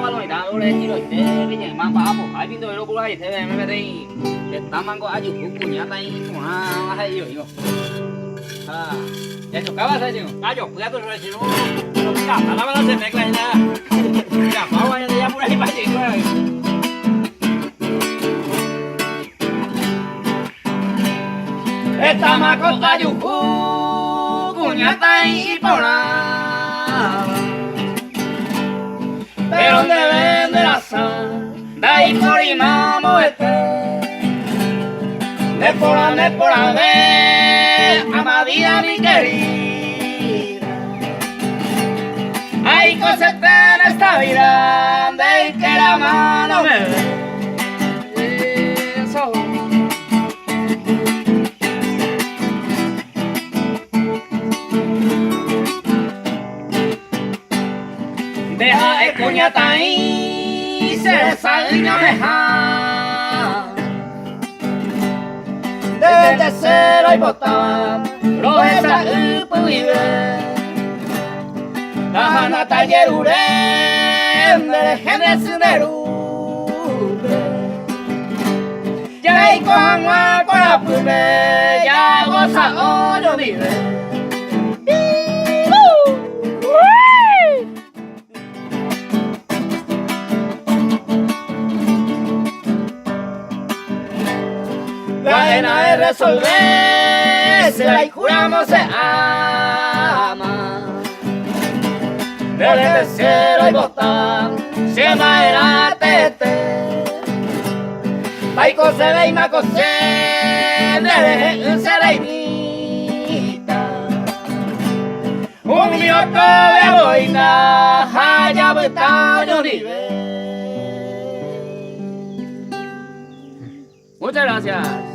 balón dah boleh kilo itu, ni mampu apa? Hai pintu elo pula itu, memang tadi. Taman ko aju buku nyata ini semua, hai yo yo. Ah, ya tu kawan saja, ajo, punya tu sudah sini. Ya, mana se me cae ya. Ya, bawa yang dia pura di baju itu. Taman ko aju buku nyata ini pula. Pero donde vende la sal, dai por y mamo de por ver, amadía mi querida. Hay cosas en esta vida de que la mano me ve. Eso. Deja el puñata ahí, se sale y no deja. Desde cero y botaban, lo esa vive. La jana taller uren, de genes de rube. Ya hay con la pube, ya goza hoyo vive. La pena de resolver, se la y juramos se ama. Desde cero y botan, se va el tete. Paico se ve y ma cose, desde se la imita. Un mío que boina, allá betaño nivel. Muchas gracias.